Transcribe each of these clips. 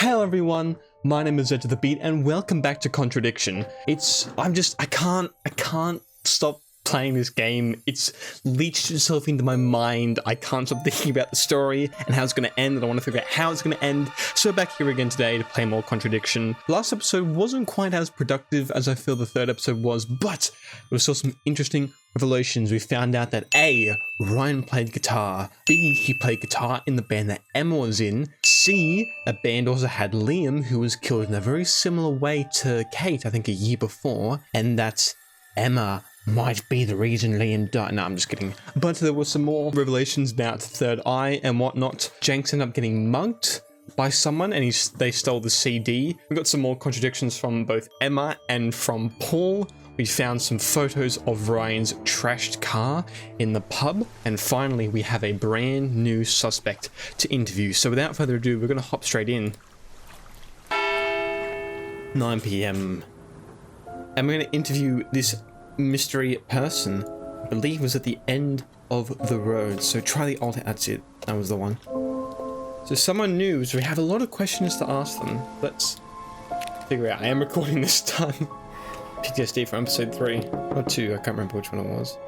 Hello everyone, my name is Ed to the Beat and welcome back to Contradiction. I can't stop playing this game. It's leached itself into my mind. I can't stop thinking about the story and how it's going to end, and I want to figure out how it's going to end. So we're back here again today to play more Contradiction. Last episode wasn't quite as productive as I feel the third episode was, but there was still some interesting revelations. We found out that A, Ryan played guitar, B, he played guitar in the band that Emma was in, C, a band also had Liam, who was killed in a very similar way to Kate, I think a year before, and that Emma might be the reason Liam died. No, I'm just kidding. But there were some more revelations about Third Eye and whatnot. Jenks ended up getting mugged by someone and they stole the CD. We got some more contradictions from both Emma and from Paul. We found some photos of Ryan's trashed car in the pub. And finally, we have a brand new suspect to interview. So without further ado, we're going to hop straight in. 9 p.m. And we're going to interview this mystery person. I believe was at the end of the road. So try the alt. That's it. That was the one. So someone new. So we have a lot of questions to ask them. Let's figure out. I am recording this time. PTSD from episode 3 or 2. I can't remember which one it was.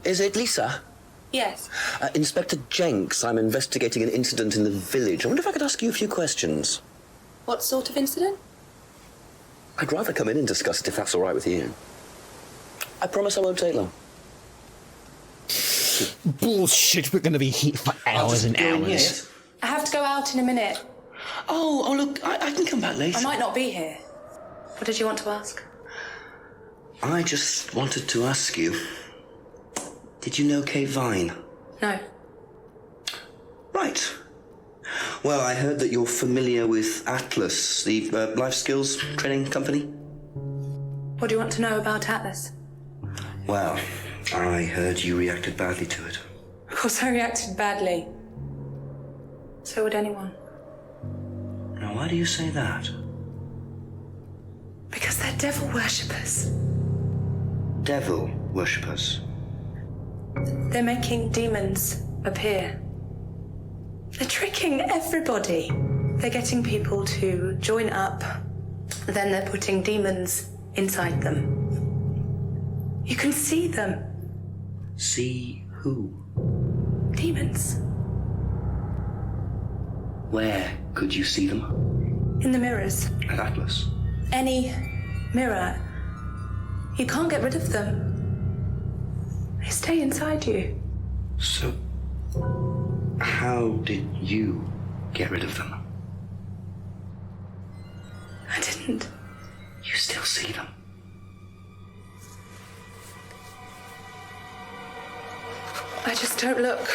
Is it Lisa? Yes. Inspector Jenks, I'm investigating an incident in the village. I wonder if I could ask you a few questions. What sort of incident? I'd rather come in and discuss it if that's all right with you. I promise I won't take long. Bullshit, we're going to be here for hours and hours. I have to go out in a minute. Oh, look, I can come back later. I might not be here. What did you want to ask? I just wanted to ask you, did you know Kate Vine? No. Right. Well, I heard that you're familiar with Atlas, the life skills training company. What do you want to know about Atlas? Well, I heard you reacted badly to it. Of course I reacted badly. So would anyone. Now, why do you say that? Because they're devil worshippers. Devil worshippers? They're making demons appear. They're tricking everybody. They're getting people to join up, then they're putting demons inside them. You can see them. See who? Demons. Where could you see them? In the mirrors. At Atlas? Any mirror. You can't get rid of them. They stay inside you. So, how did you get rid of them? I didn't. You still see them? I just don't look.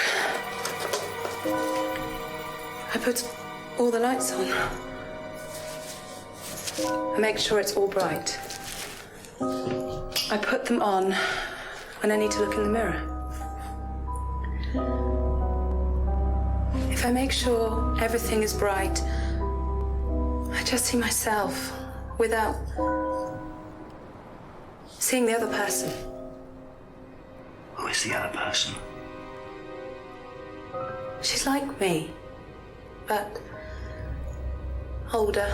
I put all the lights on. I make sure it's all bright. I put them on when I need to look in the mirror. If I make sure everything is bright, I just see myself without seeing the other person. Who is the other person? She's like me, but older.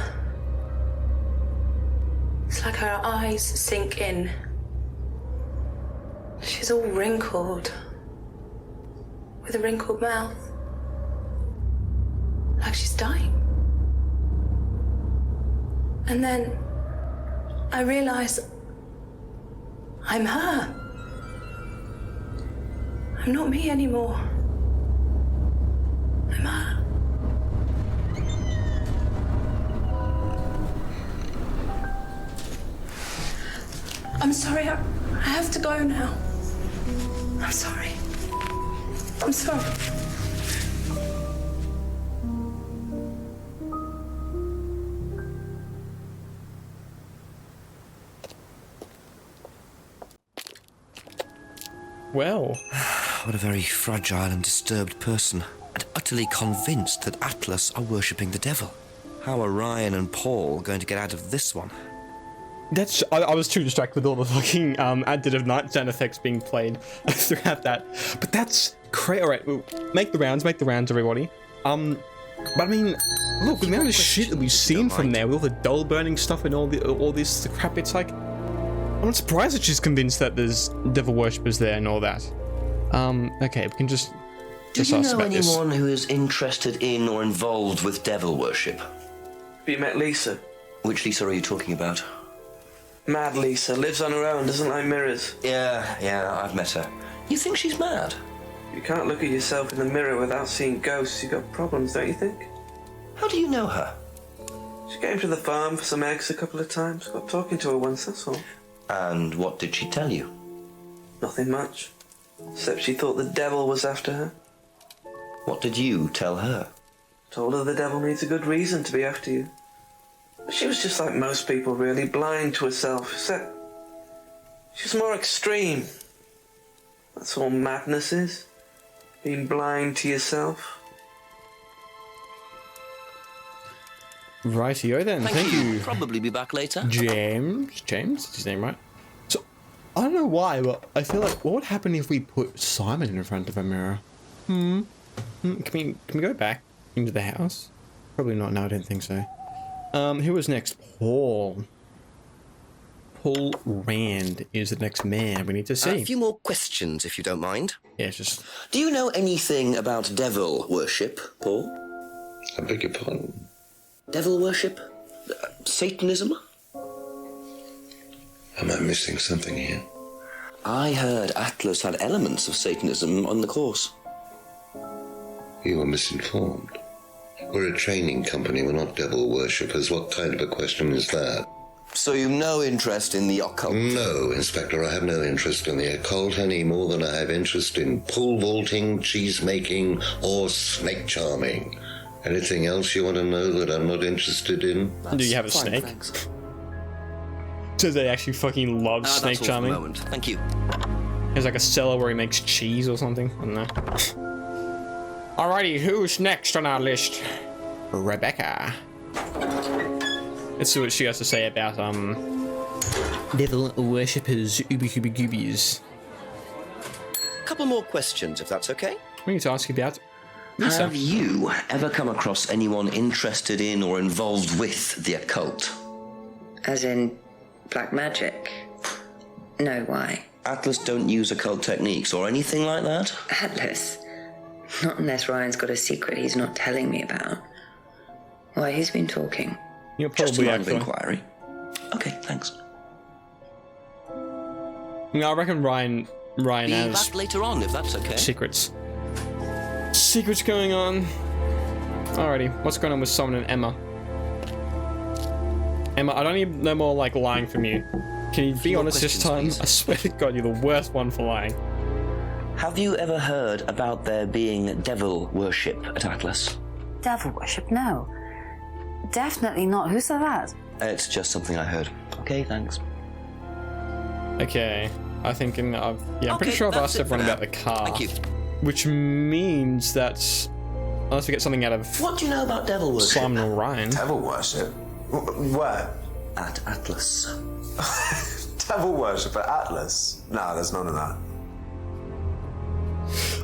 It's like her eyes sink in. She's all wrinkled, with a wrinkled mouth. Like she's dying. And then I realize I'm her. I'm not me anymore. I'm her. I'm sorry, I have to go now. I'm sorry. I'm sorry. Well, what a very fragile and disturbed person, and utterly convinced that Atlas are worshipping the devil. How are Ryan and Paul going to get out of this one? I was too distracted with all the fucking additive night sound effects being played throughout that. But that's great. All right, we'll make the rounds, everybody. But I mean, look, the amount of shit that we've seen from there with all the dull burning stuff and all this crap. It's like, I'm not surprised that she's convinced that there's devil worshippers there and all that. Okay, we can just. Do you know anyone who is interested in or involved with devil worship? Have you met Lisa? Which Lisa are you talking about? Mad Lisa, lives on her own, doesn't like mirrors. Yeah, I've met her. You think she's mad? You can't look at yourself in the mirror without seeing ghosts. You've got problems, don't you think? How do you know her? She came to the farm for some eggs a couple of times. Got talking to her once, that's all. And what did she tell you? Nothing much. Except she thought the devil was after her. What did you tell her? Told her the devil needs a good reason to be after you. She was just like most people, really, blind to herself, except she was more extreme. That's all madness is, being blind to yourself. Rightio then, thank you. Probably be back later. James, is his name right? So, I don't know why, but I feel like, what would happen if we put Simon in front of a mirror? Can we go back into the house? Probably not, no, I don't think so. Who was next? Paul Rand is the next man we need to see. A few more questions, if you don't mind. Yeah, just... Do you know anything about devil worship, Paul? I beg your pardon? Devil worship? Satanism? Am I missing something here? I heard Atlas had elements of Satanism on the course. You are misinformed. We're a training company, we're not devil worshippers. What kind of a question is that? So you've no interest in the occult? No, Inspector, I have no interest in the occult any more than I have interest in pole vaulting, cheese making, or snake charming. Anything else you want to know that I'm not interested in? Do you have a snake? Thanks. Does they actually fucking love snake that's all charming? for the moment. Thank you. There's like a cellar where he makes cheese or something. I don't know. Alrighty, who's next on our list? Rebecca. Let's see what she has to say about devil worshippers, ooby goobies. Couple more questions, if that's okay. We need to ask you about Lisa. Have you ever come across anyone interested in or involved with the occult? As in black magic? No, why? Atlas don't use occult techniques or anything like that? Atlas? Not unless Ryan's got a secret he's not telling me about. Why, who's been talking? You're Just a probably line of actually. inquiry. Okay, thanks. No, I reckon Ryan Be has back later on, if that's okay. secrets. Secrets going on. Alrighty, what's going on with Simon and Emma? Emma, I don't need no more like lying from you. Can you be more honest this time? questions, I swear to God, you're the worst one for lying. Have you ever heard about there being devil worship at Atlas? Devil worship? No. Definitely not. Who said that? It's just something I heard. Okay, thanks. Okay, I think I'm pretty Okay, sure I've that's asked it for everyone now. about the car. Thank you. Which means that unless we get something out of What do you know about devil worship? Simon or Ryan. Devil worship? Where? At Atlas. Devil worship at Atlas? Nah, there's none of that.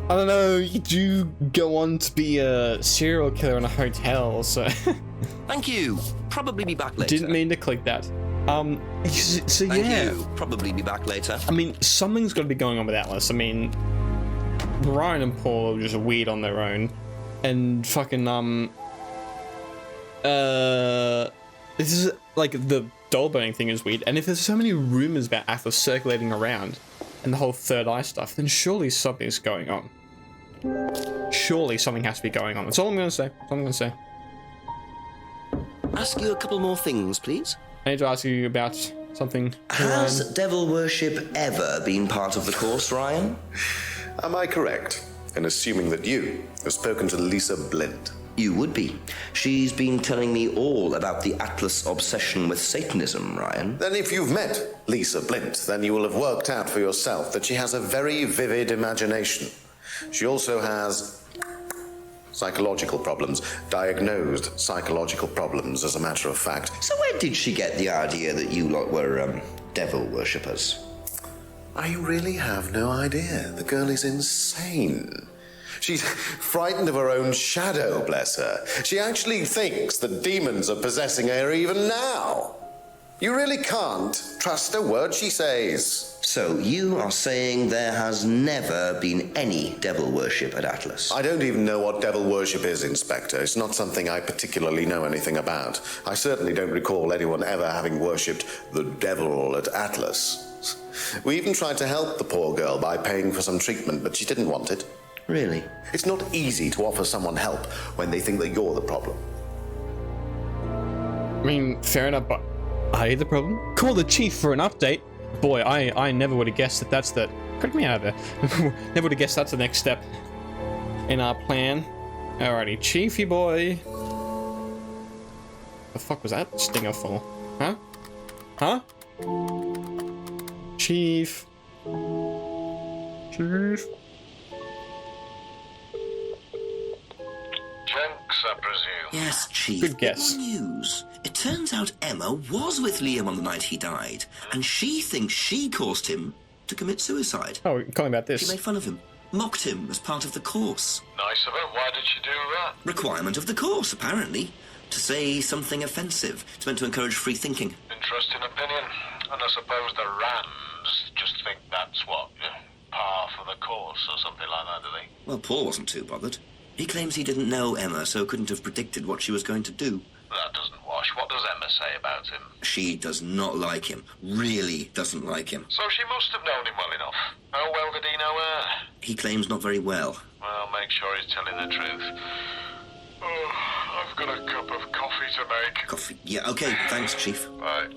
I don't know, you do go on to be a serial killer in a hotel, so Thank you. Probably be back later. didn't mean to click that. So Thank yeah. you. Probably be back later. I mean, something's got to be going on with Atlas. I mean, Ryan and Paul are just weird on their own, and fucking this is like the doll burning thing is weird. And if there's so many rumors about Atlas circulating around, and the whole third eye stuff, then surely something's going on. Surely something has to be going on. That's all I'm gonna say. That's all I'm gonna say. Ask you a couple more things, please. I need to ask you about something. Has Ryan. devil worship ever been part of the course, Ryan? Am I correct in assuming that you have spoken to Lisa Blint? You would be. She's been telling me all about the Atlas obsession with Satanism, Ryan. Then if you've met Lisa Blint, then you will have worked out for yourself that she has a very vivid imagination. She also has Psychological problems. Diagnosed psychological problems, as a matter of fact. So where did she get the idea that you lot were, devil worshippers? I really have no idea. The girl is insane. She's frightened of her own shadow, bless her. She actually thinks that demons are possessing her even now. You really can't trust a word she says. So you are saying there has never been any devil worship at Atlas? I don't even know what devil worship is, Inspector. It's not something I particularly know anything about. I certainly don't recall anyone ever having worshipped the devil at Atlas. We even tried to help the poor girl by paying for some treatment, but she didn't want it. Really? It's not easy to offer someone help when they think that you're the problem. I mean, fair enough, but are you the problem? Call the chief for an update. Boy, I never would have guessed that that's the... Cut me out of there. Never would have guessed that's the next step in our plan. Alrighty, chiefy boy. The fuck was that stinger for? Huh? Huh? Chief. Chief. Jenks, I presume. Yes, Chief. Good guess. Good news. It turns out Emma was with Liam on the night he died, and she thinks she caused him to commit suicide. Oh, calling about this. She made fun of him, mocked him as part of the course. Nice of her. Why did she do that? Requirement of the course, apparently. To say something offensive. It's meant to encourage free thinking. Interesting opinion. And I suppose the Rands just think that's what, par for the course or something like that, do they? Well, Paul wasn't too bothered. He claims he didn't know Emma, so couldn't have predicted what she was going to do. That doesn't wash. What does Emma say about him? She does not like him. Really doesn't like him. So she must have known him well enough. How well did he know her? He claims not very well. Well, make sure he's telling the truth. Oh, I've got a cup of coffee to make. Coffee? Yeah, okay, thanks, Chief. Bye.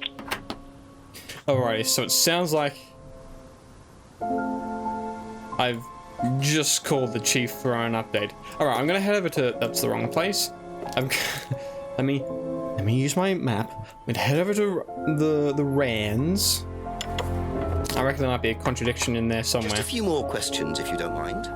Alrighty, so it sounds like I've just called the chief for an update. Alright, I'm gonna head over to... That's the wrong place. Let me use my map. I'm gonna head over to the Rands. I reckon there might be a contradiction in there somewhere. Just a few more questions, if you don't mind.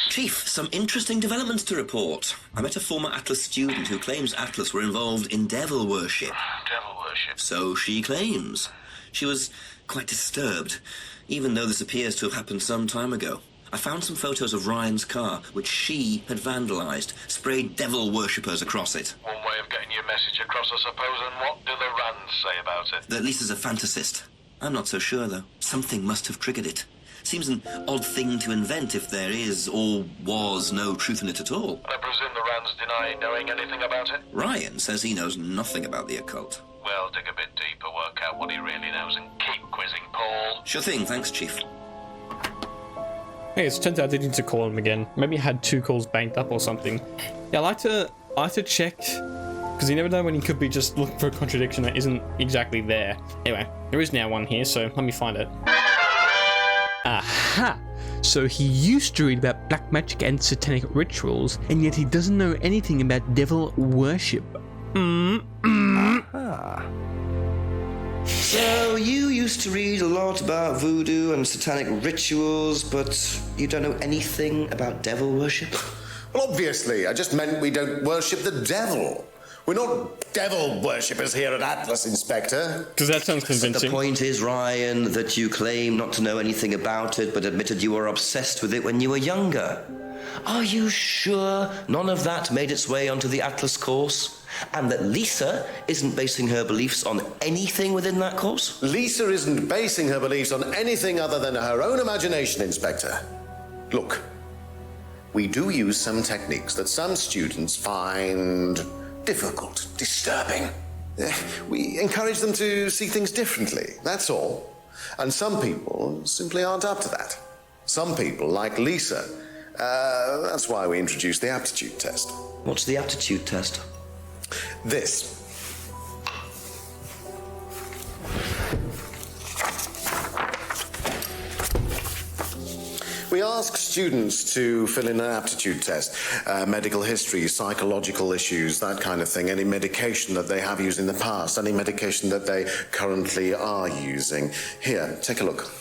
Chief, some interesting developments to report. I met a former Atlas student who claims Atlas were involved in devil worship. Devil worship? So she claims. She was quite disturbed, even though this appears to have happened some time ago. I found some photos of Ryan's car, which she had vandalised, sprayed devil worshippers across it. One way of getting your message across, I suppose, and what do the Rands say about it? That Lisa's a fantasist. I'm not so sure, though. Something must have triggered it. Seems an odd thing to invent if there is or was no truth in it at all. I presume the Rands deny knowing anything about it? Ryan says he knows nothing about the occult. Well, dig a bit deeper, work out what he really knows, and keep quizzing Paul. Sure thing, thanks, Chief. Hey, it turns out I didn't need to call him again. Maybe I had 2 calls banked up or something. Yeah, I like to check, because you never know when you could be just looking for a contradiction that isn't exactly there. Anyway, there is now one here, so let me find it. Aha! So he used to read about black magic and satanic rituals, and yet he doesn't know anything about devil worship. So you used to read a lot about voodoo and satanic rituals, but you don't know anything about devil worship? Well, obviously, I just meant we don't worship the devil. We're not devil worshippers here at Atlas, Inspector. Because that sounds convincing. The point is, Ryan, that you claim not to know anything about it, but admitted you were obsessed with it when you were younger. Are you sure none of that made its way onto the Atlas course? And that Lisa isn't basing her beliefs on anything within that course? Lisa isn't basing her beliefs on anything other than her own imagination, Inspector. Look, we do use some techniques that some students find difficult, disturbing. We encourage them to see things differently, that's all. And some people simply aren't up to that. Some people, like Lisa, that's why we introduced the aptitude test. What's the aptitude test? This. We ask students to fill in an aptitude test, medical history, psychological issues, that kind of thing, any medication that they have used in the past, any medication that they currently are using. Here, take a look.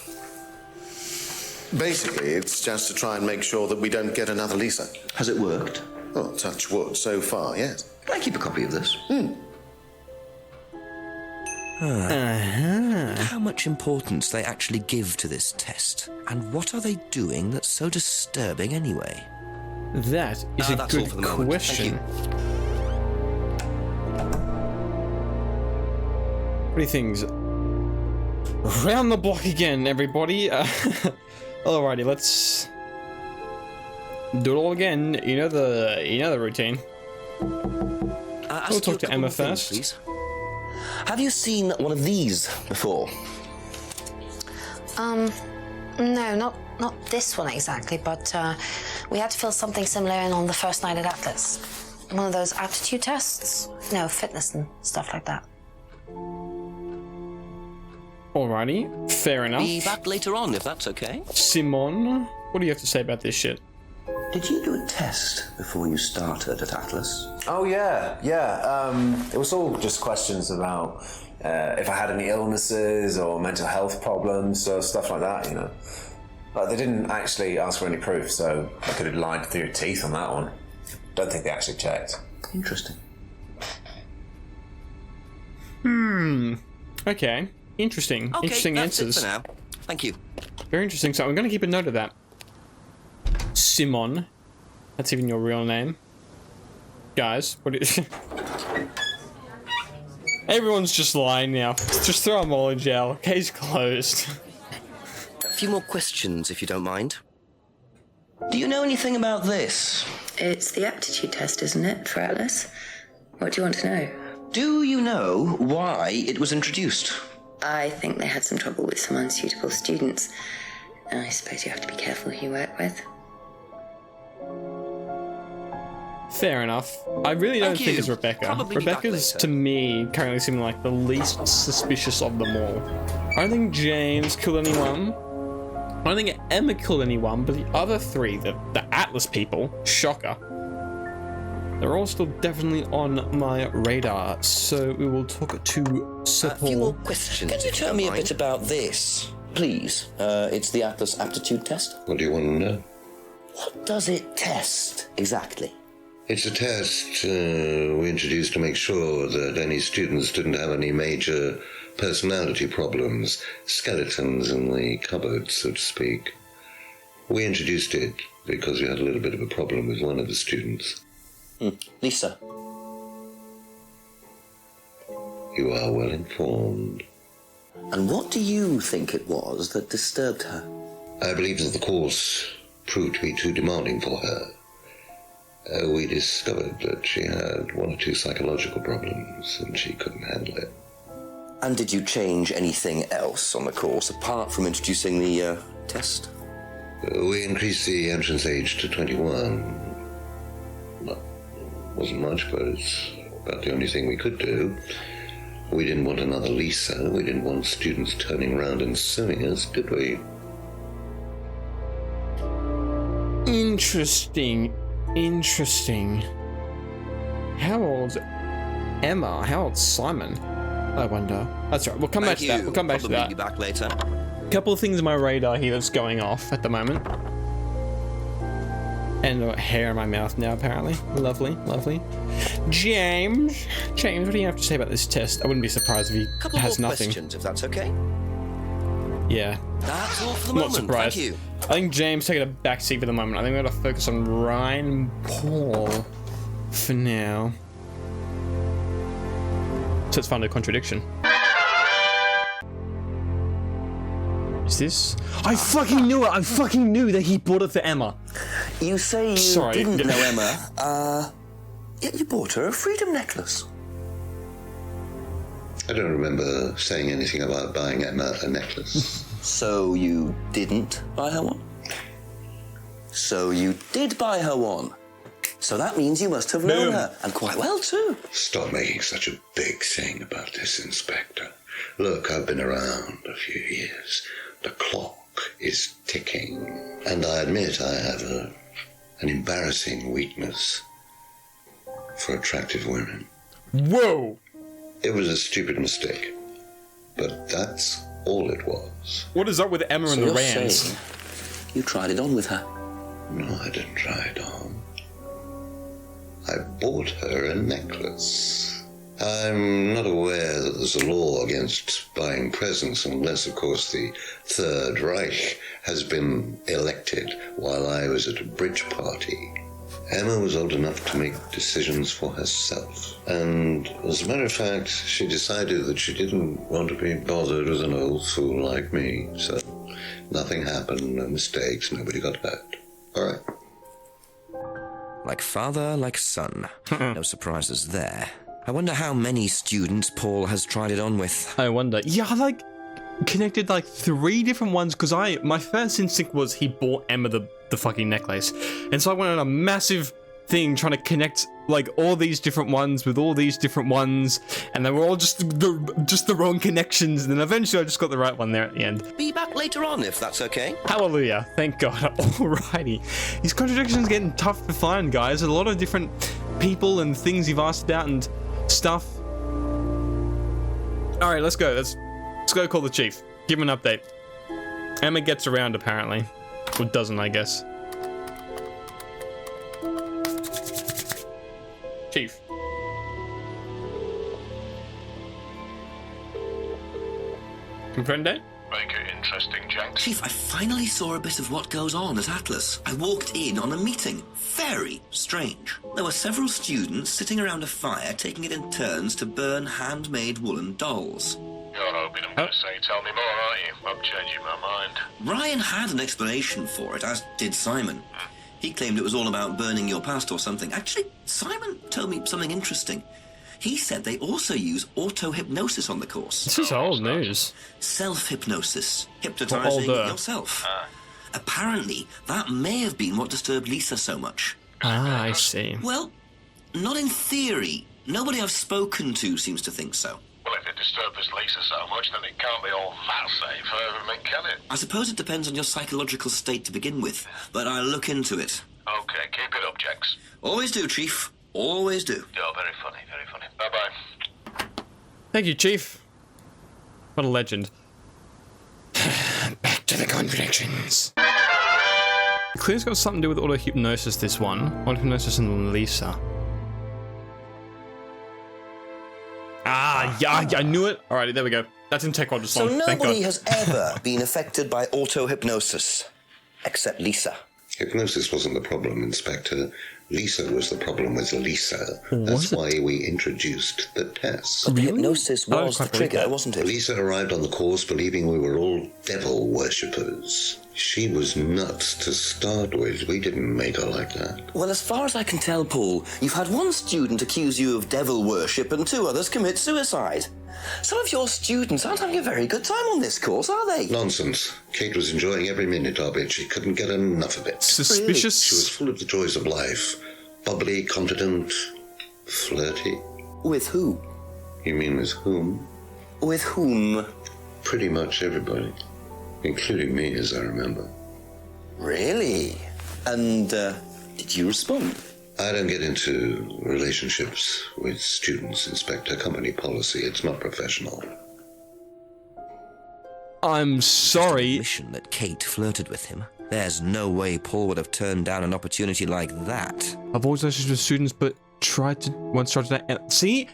Basically, it's just to try and make sure that we don't get another Lisa. Has it worked? Oh, touch wood, so far, yes. Can I keep a copy of this? How much importance they actually give to this test, and what are they doing that's so disturbing anyway? That is a that's all good for the moment. question. Thank What do you think? Round the block again, everybody. Alrighty, let's do it all again. You know the routine. We'll talk to Emma first. Please. Have you seen one of these before? No, not this one exactly, but we had to fill something similar in on the first night at Atlas. One of those aptitude tests? No, fitness and stuff like that. Alrighty, fair enough. Be back later on, if that's okay. Simon, what do you have to say about this shit? Did you do a test before you started at Atlas? Oh, yeah. It was all just questions about if I had any illnesses or mental health problems or stuff like that, you know. But they didn't actually ask for any proof, so I could have lied through your teeth on that one. Don't think they actually checked. Interesting. Okay. Interesting. Okay, Interesting that's answers. it for now. Thank you. Very interesting. So I'm going to keep a note of that. Simon. That's even your real name. Guys, what is... Everyone's just lying now. Just throw them all in jail. Case closed. A few more questions, if you don't mind. Do you know anything about this? It's the aptitude test, isn't it, for Atlas? What do you want to know? Do you know why it was introduced? I think they had some trouble with some unsuitable students. I suppose you have to be careful who you work with. Fair enough. I really don't Thank think you. it's Rebecca. Probably be back Rebecca's, later. to me, currently seeming like the least suspicious of them all. I don't think James killed anyone. I don't think Emma killed anyone, but the other three, the Atlas people, shocker, they're all still definitely on my radar, so we will talk to Sir A few Paul. more questions. Can you tell me a bit about this, please? It's the Atlas aptitude test. What do you want to know? What does it test exactly? It's a test we introduced to make sure that any students didn't have any major personality problems, skeletons in the cupboard, so to speak. We introduced it because we had a little bit of a problem with one of the students. Lisa. You are well informed. And what do you think it was that disturbed her? I believe that the course proved to be too demanding for her. We discovered that she had one or two psychological problems and she couldn't handle it. And did you change anything else on the course apart from introducing the test? We increased the entrance age to 21. Well, wasn't much, but it's about the only thing we could do. We didn't want another Lisa. We didn't want students turning around and suing us, did we? Interesting. How old's Emma? How old's Simon? I wonder. That's right. We'll come back to that. We'll come back to that. Be back later. Couple of things on my radar here that's going off at the moment. And I've got hair in my mouth now, apparently. Lovely. James, what do you have to say about this test? I wouldn't be surprised if he Couple has more nothing. questions, if that's okay. Yeah. That's all for the Not moment. surprised. Thank you. I think James taking a back seat for the moment. I think we're going to focus on Ryan and Paul for now. So let's find a contradiction. Is this? I fucking knew it! I fucking knew that he bought it for Emma. You say you didn't know Emma, yet you bought her a freedom necklace. I don't remember saying anything about buying Emma a necklace. So you didn't buy her one? So you did buy her one. So that means you must have known her, and quite well too. Stop making such a big thing about this, Inspector. Look, I've been around a few years. The clock is ticking. And I admit I have an embarrassing weakness for attractive women. Whoa! It was a stupid mistake, but that's all it was. What is up with Emma and the you're Rands? saying you tried it on with her? No, I didn't try it on. I bought her a necklace. I'm not aware that there's a law against buying presents unless, of course, the Third Reich has been elected while I was at a bridge party. Emma was old enough to make decisions for herself. And as a matter of fact, she decided that she didn't want to be bothered with an old fool like me. So nothing happened, no mistakes, nobody got hurt. All right. Like father, like son. No surprises there. I wonder how many students Paul has tried it on with. I wonder. Yeah, I like connected like 3 different ones because my first instinct was he bought Emma the fucking necklace, and so I went on a massive thing trying to connect like all these different ones with all these different ones, and they were all just the wrong connections, and then eventually I just got the right one there at the end. Be back later on if that's okay. Hallelujah, thank God. Alrighty, these contradictions getting tough to find, guys. There's a lot of different people and things you've asked about and stuff. All right, let's go. Let's go call the chief. Give him an update. Emma gets around apparently, or doesn't, I guess. Chief. Comprende? Make it interesting, Jenks. Chief, I finally saw a bit of what goes on at Atlas. I walked in on a meeting. Very strange. There were several students sitting around a fire taking it in turns to burn handmade woolen dolls. You're hoping I'm going to say tell me more, aren't you? I'm changing my mind. Ryan had an explanation for it, as did Simon. He claimed it was all about burning your past or something. Actually, Simon told me something interesting. He said they also use auto-hypnosis on the course. This is old news. Self-hypnosis. Hypnotizing yourself. Apparently, that may have been what disturbed Lisa so much. Ah, I see. Well, not in theory. Nobody I've spoken to seems to think so. Well, if it disturbs Lisa so much, then it can't be all that safe for everything, can it? I suppose it depends on your psychological state to begin with, but I'll look into it. Okay, keep it up, Jenks. Always do, Chief. Always do. You're very funny, very funny. Bye-bye. Thank you, Chief. What a legend. Back to the contradictions. Clearly it's got something to do with auto-hypnosis, this one. Auto-hypnosis and Lisa. Ah, yeah, I knew it. Alrighty, there we go. That's in Tech Rogers' So song. Thank God. nobody has ever been affected by auto-hypnosis, except Lisa. Hypnosis wasn't the problem, Inspector. Lisa was the problem with Lisa. That's why we introduced the test. But the hypnosis was the trigger, wasn't it? Lisa arrived on the course believing we were all devil worshippers. She was nuts to start with. We didn't make her like that. Well, as far as I can tell, Paul, you've had one student accuse you of devil worship and 2 others commit suicide. Some of your students aren't having a very good time on this course, are they? Nonsense. Kate was enjoying every minute of it. She couldn't get enough of it. Suspicious? She was full of the joys of life. Bubbly, confident, flirty. With who? You mean with whom? With whom? Pretty much everybody. Including me, as I remember. Really? And, did you respond? I don't get into relationships with students, Inspector. Company policy. It's not professional. I'm sorry. Admission that Kate flirted with him. There's no way Paul would have turned down an opportunity like that. I've always relationships with students, but once tried to. See?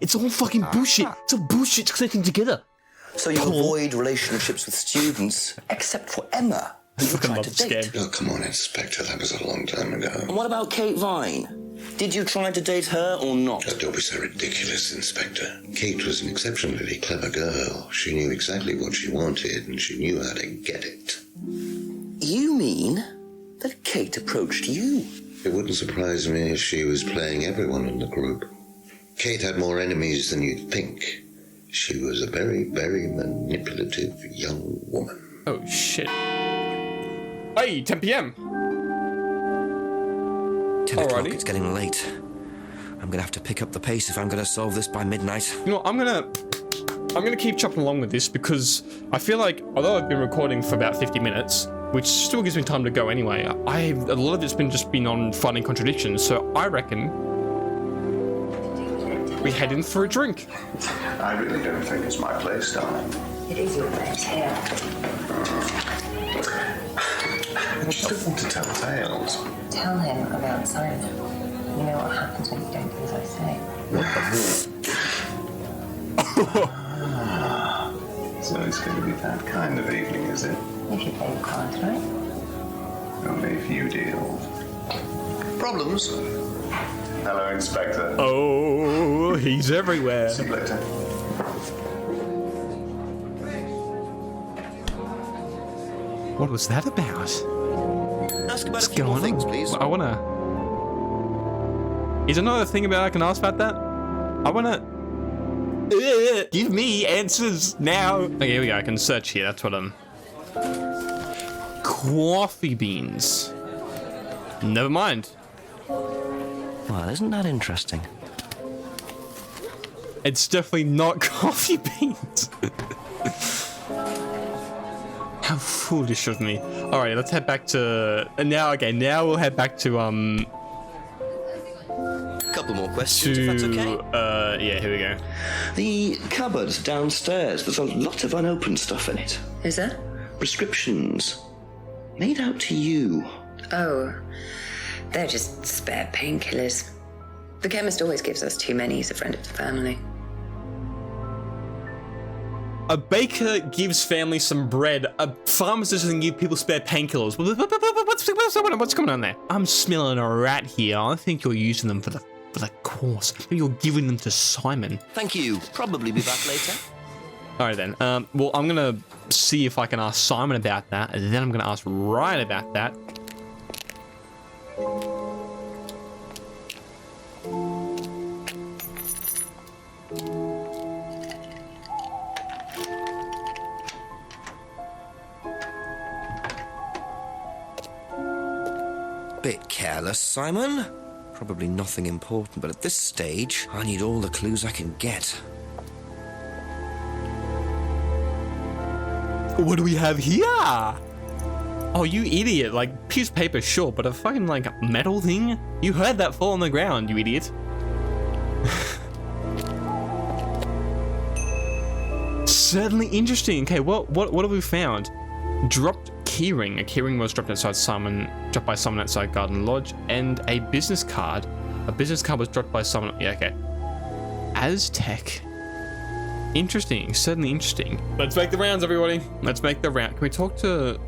It's all fucking bullshit. It's all bullshit connecting together. So you avoid relationships with students, except for Emma, who you tried to date. Oh, come on, Inspector. That was a long time ago. And what about Kate Vine? Did you try to date her or not? Oh, don't be so ridiculous, Inspector. Kate was an exceptionally clever girl. She knew exactly what she wanted, and she knew how to get it. You mean that Kate approached you? It wouldn't surprise me if she was playing everyone in the group. Kate had more enemies than you'd think. She was a very, very manipulative young woman. Oh, shit. Hey, 10 p.m. 10 o'clock, it's getting late. I'm gonna have to pick up the pace if I'm gonna solve this by midnight. You know what, I'm gonna I'm gonna keep chopping along with this because I feel like, although I've been recording for about 50 minutes, which still gives me time to go anyway, a lot of it's been on finding contradictions, so I reckon we head in for a drink. I really don't think it's my place, darling. It is your place here. I just don't want to tell tales. Tell him about Simon. You know what happens when you don't do as I say. So it's going to be that kind of evening, is it? If you play your cards right. Only if you deal. Problems? Hello, Inspector. Oh, he's everywhere. See you later. What was that about? Ask about What's a few more going things, on? please. I wanna... Is there another thing about I can ask about that? I wanna... give me answers now. Okay, here we go. I can search here. That's what I'm... Coffee beans. Never mind. Well, isn't that interesting? It's definitely not coffee beans. How foolish of me. Alright, let's head back to... Now we'll head back to, Couple more questions, if that's okay. Yeah, here we go. The cupboard downstairs, there's a lot of unopened stuff in it. Is there? Prescriptions. Made out to you. Oh, they're just spare painkillers. The chemist always gives us too many. He's a friend of the family. A baker gives family some bread. A pharmacist doesn't give people spare painkillers. What's going on there? I'm smelling a rat here. I think you're using them for the course. Maybe you're giving them to Simon. Thank you. Probably be back later. All right then. Well, I'm gonna see if I can ask Simon about that, and then I'm gonna ask Ryan about that. Bit careless, Simon. Probably nothing important, but at this stage, I need all the clues I can get. What do we have here? Oh, you idiot. Like, piece of paper, sure, but a fucking, like, metal thing? You heard that fall on the ground, you idiot. Certainly interesting. Okay, what have we found? Dropped keyring. A keyring was dropped by Simon outside Garden Lodge, and a business card. A business card was dropped by someone. Yeah, okay. Aztec. Interesting. Certainly interesting. Let's make the rounds, everybody. Let's make the round. Can we talk to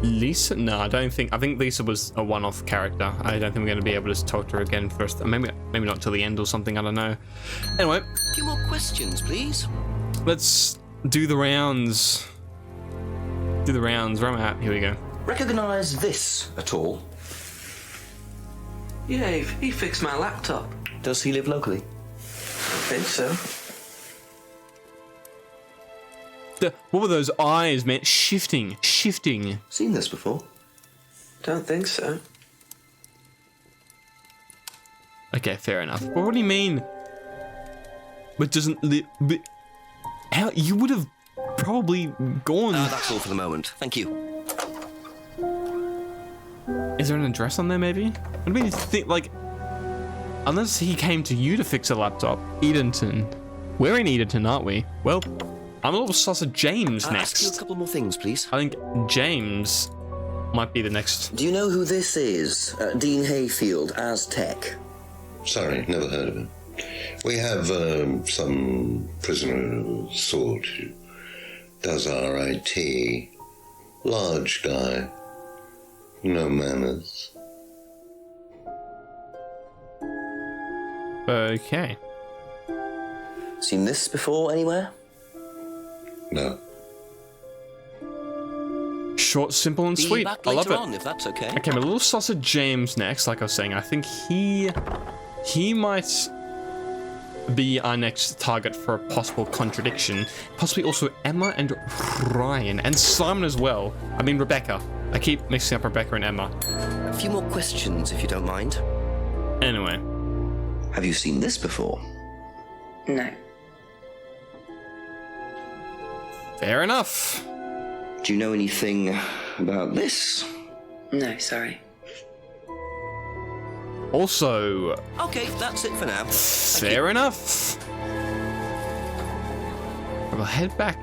Lisa? No, I don't think. I think Lisa was a one-off character. I don't think we're going to be able to talk to her again first. Maybe not till the end or something. I don't know. Anyway. A few more questions, please. Let's do the rounds. Where am I at? Here we go. Recognize this at all? Yeah, he fixed my laptop. Does he live locally? I think so. What were those eyes, man? Shifting. Seen this before? Don't think so. Okay, fair enough. But what do you mean? But doesn't live... How... You would have probably gone... That's all for the moment. Thank you. Is there an address on there, maybe? I mean, think, like... Unless he came to you to fix a laptop. Edenton. We're in Edenton, aren't we? Well... I'm a little sauce of James next. Ask you a couple more things, please. I think James might be the next. Do you know who this is? Dean Hayfield, Aztec. Sorry, never heard of him. We have some prisoner of sort who does our IT. Large guy. No manners. Okay. Seen this before anywhere? No. Short, simple, and sweet. Back I love later it. on, if that's okay. Okay, my little sausage James next. Like I was saying, I think he might be our next target for a possible contradiction. Possibly also Emma and Ryan and Simon as well. I mean Rebecca. I keep mixing up Rebecca and Emma. A few more questions, if you don't mind. Anyway. Have you seen this before? No. Fair enough. Do you know anything about this? No, sorry. Also, Okay, that's it for now. fair enough. We'll head back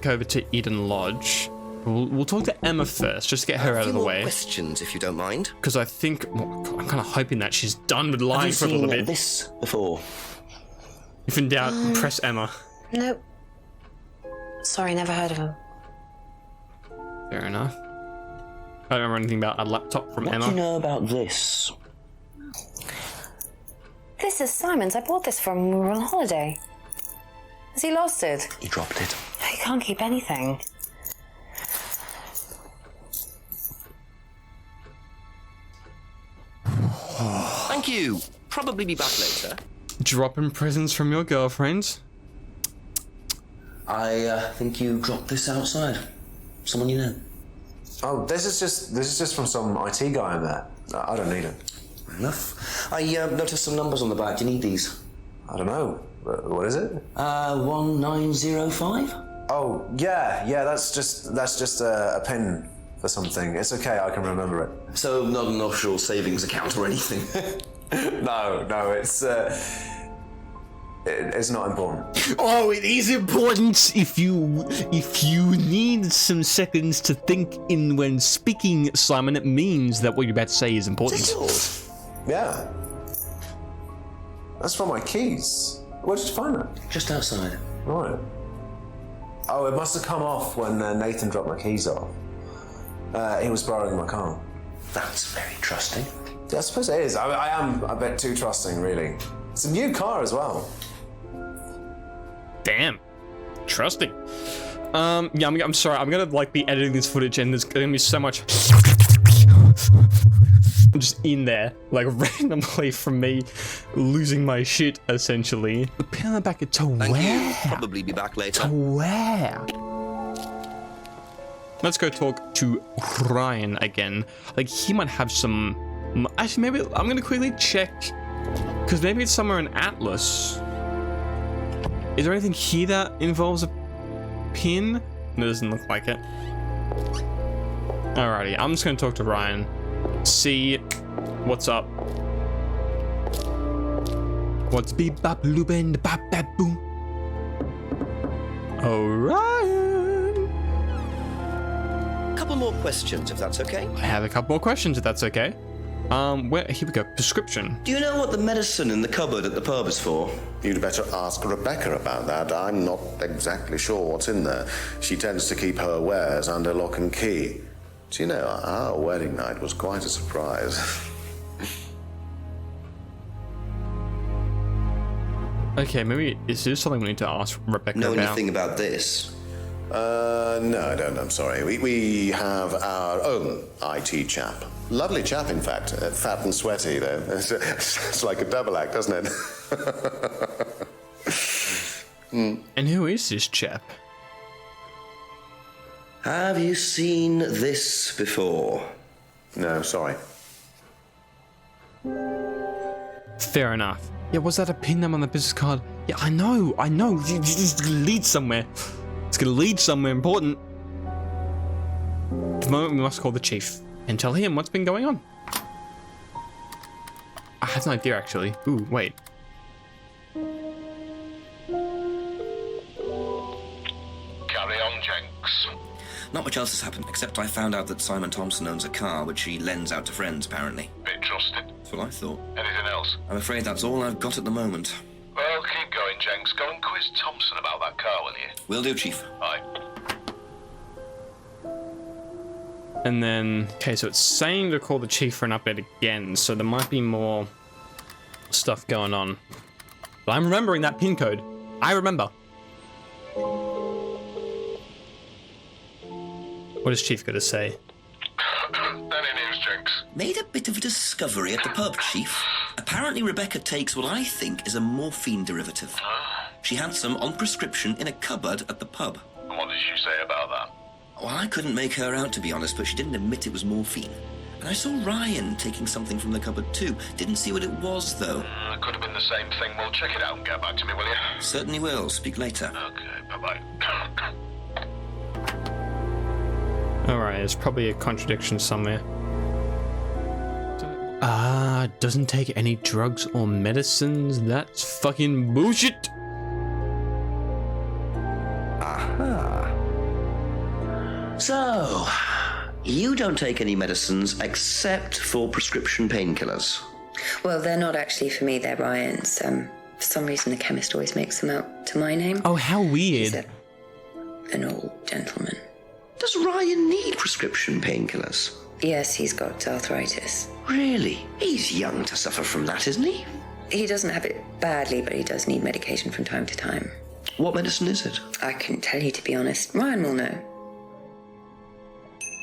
over to Eden Lodge. We'll talk to Emma first, just to get her out of the way. Questions, if you don't mind. Because I think, well, I'm kind of hoping that she's done with lying for a little bit. This before? If in doubt, press Emma. Nope. Sorry, never heard of him. Fair enough. I don't remember anything about a laptop from Emma. What do you know about this? This is Simon's. I bought this from when we were on holiday. Has he lost it? He dropped it. He can't keep anything. Thank you. Probably be back later. Dropping presents from your girlfriend. I think you dropped this outside. Someone you know. Oh, this is just from some IT guy in there. I don't need it. Fair enough. I noticed some numbers on the back. Do you need these? I don't know. What is it? 1905? Oh, yeah, that's just a pin for something. It's okay, I can remember it. So not an offshore savings account or anything? No, it's not important. Oh, it is important if you need some seconds to think in when speaking, Simon. It means that what you're about to say is important. Yeah. That's from my keys. Where did you find that? Just outside. Right. Oh, it must have come off when Nathan dropped my keys off. He was borrowing my car. That's very trusting. Yeah, I suppose it is. I am a bit too trusting, really. It's a new car as well. Damn. Trusting. Yeah, I'm sorry. I'm gonna be editing this footage, and there's gonna be so much just in there, randomly from me losing my shit, essentially. The pin on the back to Thank where? you. Probably be back later. To where? Let's go talk to Ryan again. He might have some... Actually, maybe I'm gonna quickly check, because maybe it's somewhere in Atlas. Is there anything here that involves a pin? No, it doesn't look like it. Alrighty, I'm just gonna talk to Ryan. See what's up. What's beep bop loopin' bop bop boom? Oh, Ryan! Couple more questions, if that's okay. I have a couple more questions, if that's okay. Here we go. Prescription. Do you know what the medicine in the cupboard at the pub is for? You'd better ask Rebecca about that. I'm not exactly sure what's in there. She tends to keep her wares under lock and key. Do you know, our wedding night was quite a surprise. Okay, maybe is this something we need to ask Rebecca Know about? anything about this? No, I don't. I'm sorry. We have our own IT chap. Lovely chap, in fact. Fat and sweaty, though. It's like a double act, doesn't it? And who is this chap? Have you seen this before? No, sorry. Fair enough. Yeah, was that a pin number on the business card? Yeah, I know. It's gonna lead somewhere. It's gonna lead somewhere important. At the moment, we must call the chief and tell him what's been going on. I have an idea, actually. Ooh, wait. Carry on, Jenks. Not much else has happened, except I found out that Simon Thompson owns a car which he lends out to friends, apparently. Bit trusted. That's what I thought. Anything else? I'm afraid that's all I've got at the moment. Well, keep going, Jenks. Go and quiz Thompson about that car, will you? Will do, Chief. Aye. And then, okay, so it's saying to call the chief for an update again, so there might be more stuff going on. But I'm remembering that pin code. I remember. What is Chief going to say? Any news, Jenks? Made a bit of a discovery at the pub, Chief. Apparently Rebecca takes what I think is a morphine derivative. She had some on prescription in a cupboard at the pub. What did she say about that? Well, I couldn't make her out, to be honest, but she didn't admit it was morphine. And I saw Ryan taking something from the cupboard too. Didn't see what it was, though. It could have been the same thing. Well, check it out and get back to me, will you? Certainly will. Speak later. Okay, bye-bye. Alright, there's probably a contradiction somewhere. Doesn't take any drugs or medicines. That's fucking bullshit. Aha. So, you don't take any medicines except for prescription painkillers. Well, they're not actually for me, they're Ryan's. For some reason, the chemist always makes them out to my name. Oh, how weird. He's an old gentleman. Does Ryan need prescription painkillers? Yes, he's got arthritis. Really? He's young to suffer from that, isn't he? He doesn't have it badly, but he does need medication from time to time. What medicine is it? I couldn't tell you, to be honest. Ryan will know.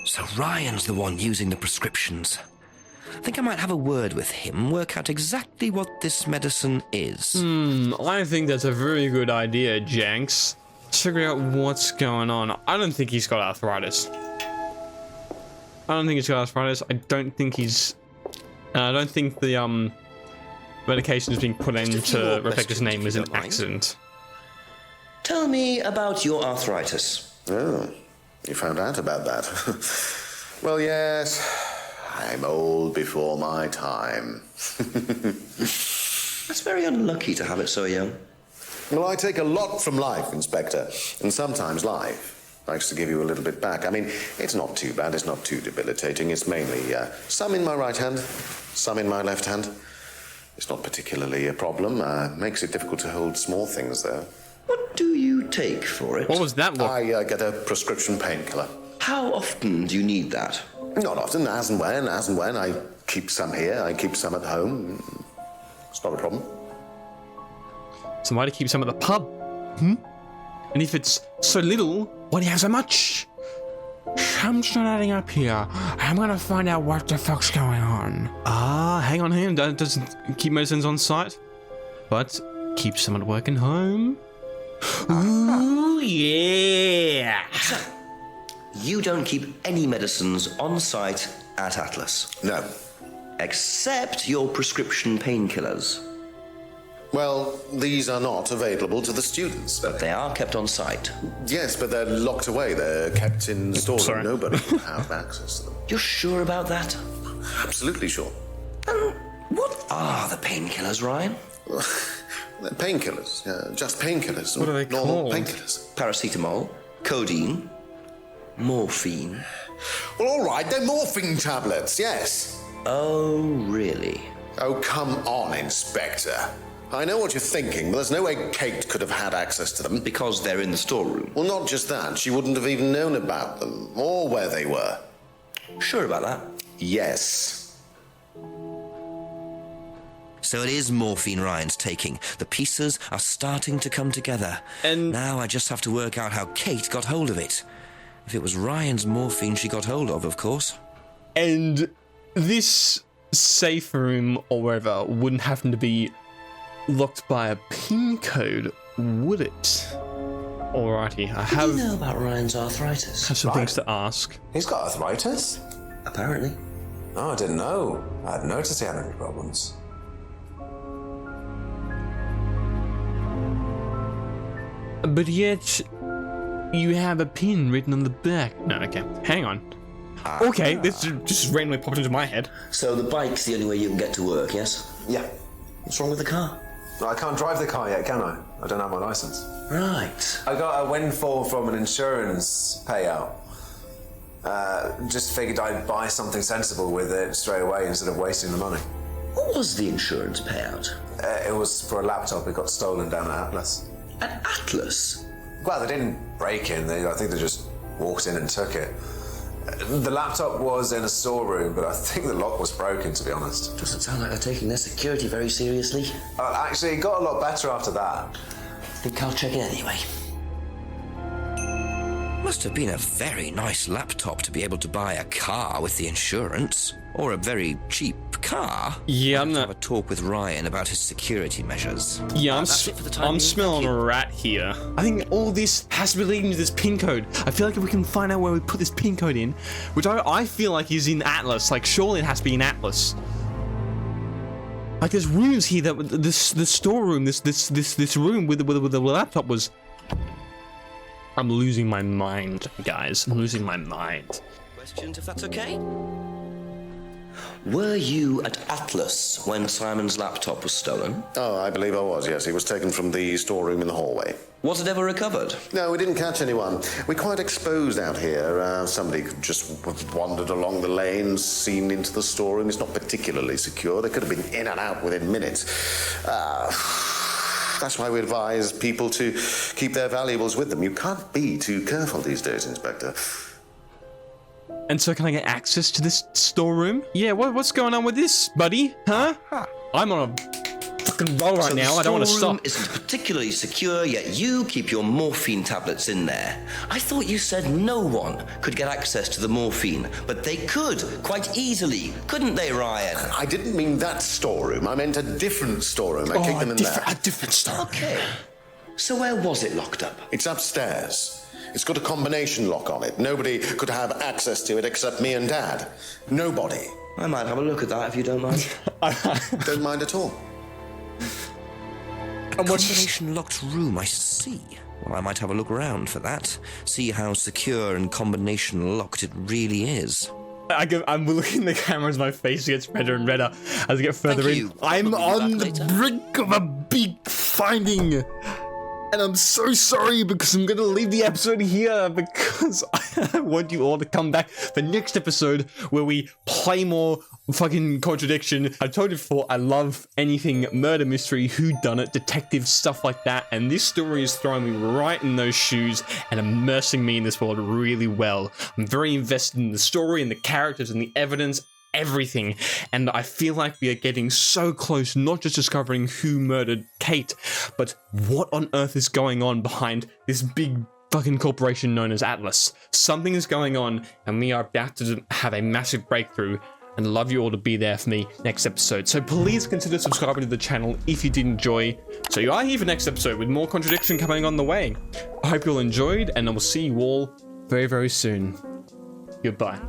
So Ryan's the one using the prescriptions. I think I might have a word with him, work out exactly what this medicine is. I think that's a very good idea, Jenks. Let's figure out what's going on. I don't think he's got arthritis. I don't think he's got arthritis. I don't think he's... I don't think the medication is being put in to reflect his name as an accident. Tell me about your arthritis. Oh, you found out about that. Well, yes, I'm old before my time. That's very unlucky to have it so young. Well, I take a lot from life, Inspector, and sometimes life likes to give you a little bit back. I mean, it's not too bad, it's not too debilitating. It's mainly some in my right hand, some in my left hand. It's not particularly a problem. Makes it difficult to hold small things, though. What do you take for it? What was that look? I get a prescription painkiller. How often do you need that? Not often, as and when. I keep some here, I keep some at home. It's not a problem. So why do you keep some at the pub? And if it's so little, why do you have so much? Something's not adding up here. I'm gonna find out what the fuck's going on. Hang on here. Doesn't keep medicines on site, but keep some at work and home. Ooh, yeah. So, you don't keep any medicines on site at Atlas? No. Except your prescription painkillers? Well, these are not available to the students. But they are kept on site? Yes, but they're locked away. They're kept in the storeroom. Sorry. Nobody will have access to them. You're sure about that? Absolutely sure. What are the painkillers, Ryan? They're painkillers. Just painkillers. What are they Normal called? Painkillers. Paracetamol, codeine, morphine. Well, all right, they're morphine tablets, yes. Oh, really? Oh, come on, Inspector. I know what you're thinking, but there's no way Kate could have had access to them. Because they're in the storeroom? Well, not just that. She wouldn't have even known about them, or where they were. Sure about that? Yes. So it is morphine Ryan's taking. The pieces are starting to come together. And now I just have to work out how Kate got hold of it. If it was Ryan's morphine she got hold of course. And this safe room or wherever wouldn't happen to be locked by a PIN code, would it? Alrighty, I What do you know about Ryan's arthritis? have some things to ask. He's got arthritis? Apparently. No, I didn't know. I hadn't noticed he had any problems. But yet, you have a pin written on the back. No, okay, hang on. Okay, this just randomly popped into my head. So the bike's the only way you can get to work, yes? Yeah. What's wrong with the car? I can't drive the car yet, can I? I don't have my license. Right. I got a windfall from an insurance payout. Just figured I'd buy something sensible with it straight away instead of wasting the money. What was the insurance payout? It was for a laptop. It got stolen down at Atlas. At Atlas? Well, they didn't break in. I think they just walked in and took it. The laptop was in a storeroom, but I think the lock was broken, to be honest. Doesn't sound like they're taking their security very seriously. Actually, it got a lot better after that. I think I'll check it anyway. Must have been a very nice laptop to be able to buy a car with the insurance. Or a very cheap car? Yeah, I'm I'll not. have a talk with Ryan about his security measures. Yeah, That's it for the time I'm being. smelling Thank a you. rat here. I think all this has to be leading to this pin code. I feel like if we can find out where we put this pin code in, which I feel like is in Atlas, like surely it has to be in Atlas. Like there's rooms here that the storeroom, this room with the laptop was. I'm losing my mind, guys. I'm losing my mind. Questions, if that's okay? Were you at Atlas when Simon's laptop was stolen? Oh, I believe I was, yes. He was taken from the storeroom in the hallway. Was it ever recovered? No, we didn't catch anyone. We're quite exposed out here. Somebody could just have wandered along the lanes, seen into the storeroom. It's not particularly secure. They could have been in and out within minutes. That's why we advise people to keep their valuables with them. You can't be too careful these days, Inspector. And so can I get access to this storeroom? Yeah, what's going on with this, buddy? Huh? I'm on a fucking roll right now. I don't want to The storeroom stop. isn't particularly secure, yet you keep your morphine tablets in there. I thought you said no one could get access to the morphine, but they could, quite easily, couldn't they, Ryan? I didn't mean that storeroom. I meant a different storeroom. I kicked them in there. A different storeroom. Okay. So where was it locked up? It's upstairs. It's got a combination lock on it. Nobody could have access to it except me and Dad. Nobody. I might have a look at that if you don't mind. Don't mind at all. A combination locked room, I see. Well, I might have a look around for that. See how secure and combination locked it really is. I'm looking at the cameras, my face gets redder and redder as I get further Thank in. you. I'm I'll on be the back later. brink of a big finding. And I'm so sorry because I'm going to leave the episode here because I want you all to come back for next episode where we play more fucking Contradiction. I told you before, I love anything murder mystery, whodunit, detective, stuff like that. And this story is throwing me right in those shoes and immersing me in this world really well. I'm very invested in the story and the characters and the evidence. Everything, and I feel like we are getting so close, not just discovering who murdered Kate, but what on earth is going on behind this big fucking corporation known as Atlas. Something is going on, and we are about to have a massive breakthrough, and I'd love you all to be there for me next episode. So please consider subscribing to the channel if you did enjoy. So you are here for next episode with more Contradiction coming on the way. I hope you all enjoyed, and I will see you all very, very soon. Goodbye.